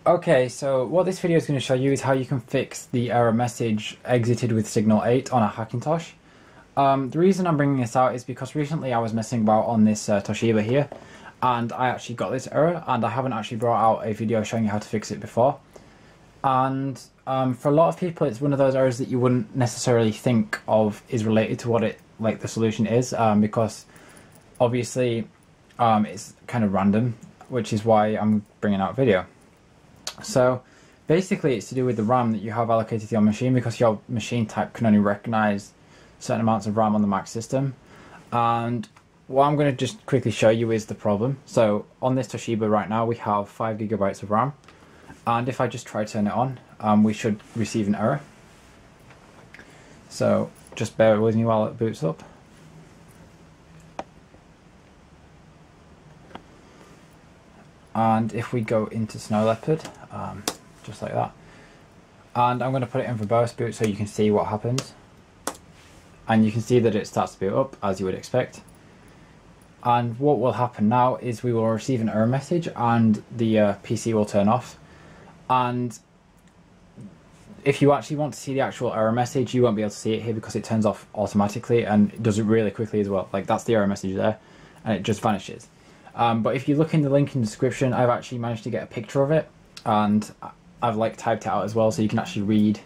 Okay, so what this video is going to show you is how you can fix the error message exited with signal 8 on a Hackintosh. The reason I'm bringing this out is because recently I was messing about on this Toshiba here, and I actually got this error, and I haven't actually brought out a video showing you how to fix it before. And for a lot of people, it's one of those errors that you wouldn't necessarily think of is related to what the solution is, because obviously it's kind of random, which is why I'm bringing out a video. So basically it's to do with the RAM that you have allocated to your machine, because your machine type can only recognize certain amounts of RAM on the Mac system. And what I'm going to just quickly show you is the problem. So on this Toshiba right now we have 5 GB of RAM, and if I just try to turn it on, we should receive an error. So just bear with me while it boots up. And if we go into Snow Leopard, just like that, and I'm going to put it in verbose boot so you can see what happens, and you can see that it starts to boot up as you would expect. And what will happen now is we will receive an error message and the PC will turn off. And if you actually want to see the actual error message, you won't be able to see it here because it turns off automatically, and it does it really quickly as well. Like, that's the error message there, and it just vanishes. But if you look in the link in the description, I've actually managed to get a picture of it, and I've typed it out as well, so you can actually read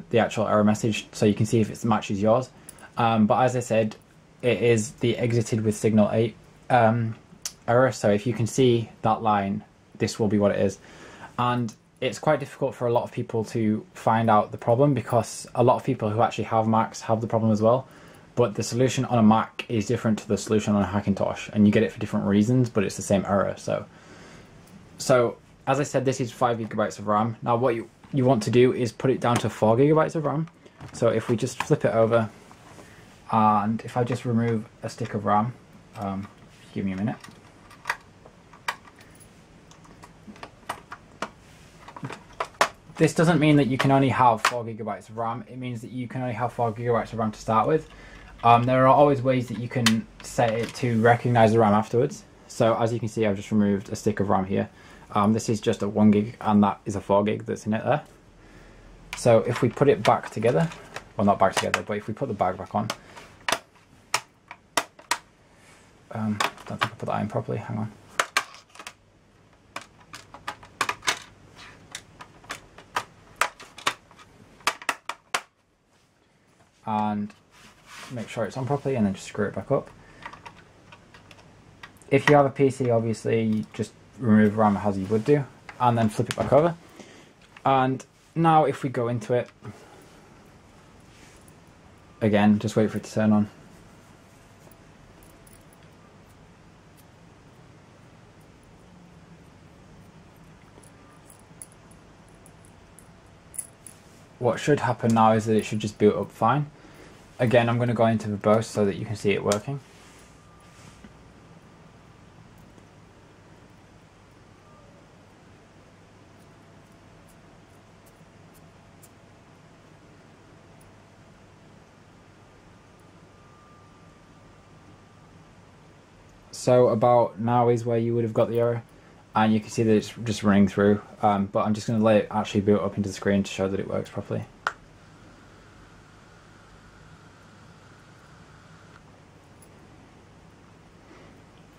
the actual error message, so you can see if it matches yours. But as I said, it is the exited with signal 8 error, so if you can see that line, this will be what it is. And it's quite difficult for a lot of people to find out the problem, because a lot of people who actually have Macs have the problem as well. But the solution on a Mac is different to the solution on a Hackintosh, and you get it for different reasons, but it's the same error. So as I said, this is 5 GB of RAM. Now what you want to do is put it down to 4 GB of RAM. So if we just flip it over, and if I just remove a stick of RAM, give me a minute. This doesn't mean that you can only have 4 GB of RAM, it means that you can only have 4 GB of RAM to start with. There are always ways that you can set it to recognize the RAM afterwards. So as you can see, I've just removed a stick of RAM here. This is just a 1 gig, and that is a 4 gig that's in it there. So if we put it back together, well, not back together, but if we put the bag back on, don't think I put that in properly, hang on. And make sure it's on properly, and then just screw it back up. If you have a PC, obviously you just remove RAM as you would do, and then flip it back over. And now if we go into it again, just wait for it to turn on. What should happen now is that it should just boot up fine. Again, I'm going to go into verbose so that you can see it working. So about now is where you would have got the error, and you can see that it's just running through, but I'm just going to let it actually boot up into the screen to show that it works properly.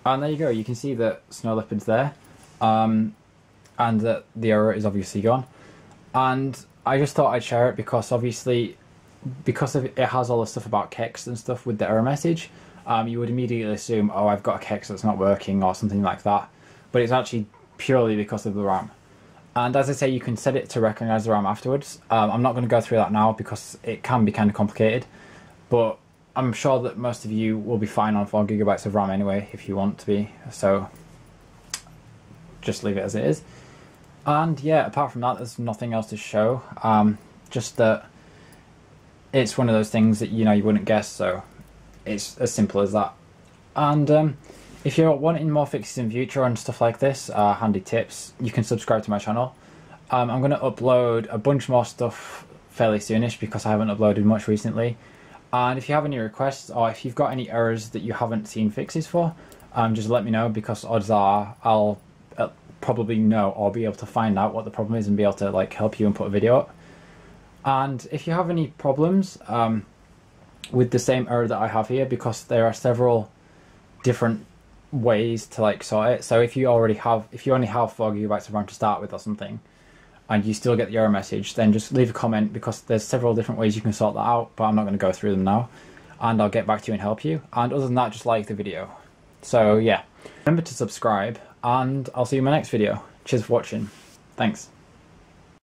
And there you go, you can see that Snow Leopard's there, and that the error is obviously gone. And I just thought I'd share it because obviously, because it has all the stuff about kex and stuff with the error message, you would immediately assume, oh, I've got a kex that's not working or something like that. But it's actually purely because of the RAM. And as I say, you can set it to recognize the RAM afterwards. I'm not going to go through that now because it can be kind of complicated, but I'm sure that most of you will be fine on 4 GB of RAM anyway, if you want to be, so just leave it as it is. And yeah, apart from that, there's nothing else to show, just that it's one of those things that, you know, you wouldn't guess, so it's as simple as that. And if you're wanting more fixes in future and stuff like this, handy tips, you can subscribe to my channel. I'm going to upload a bunch more stuff fairly soonish because I haven't uploaded much recently. And if you have any requests, or if you've got any errors that you haven't seen fixes for, just let me know, because odds are I'll probably know or be able to find out what the problem is and be able to like help you and put a video up. And if you have any problems with the same error that I have here, because there are several different ways to like sort it. So if you only have 4 gigabytes of RAM to start with or something, and you still get the error message, then just leave a comment, because there's several different ways you can sort that out, but I'm not going to go through them now, and I'll get back to you and help you. And other than that, just like the video. So yeah, remember to subscribe, and I'll see you in my next video. Cheers for watching. Thanks.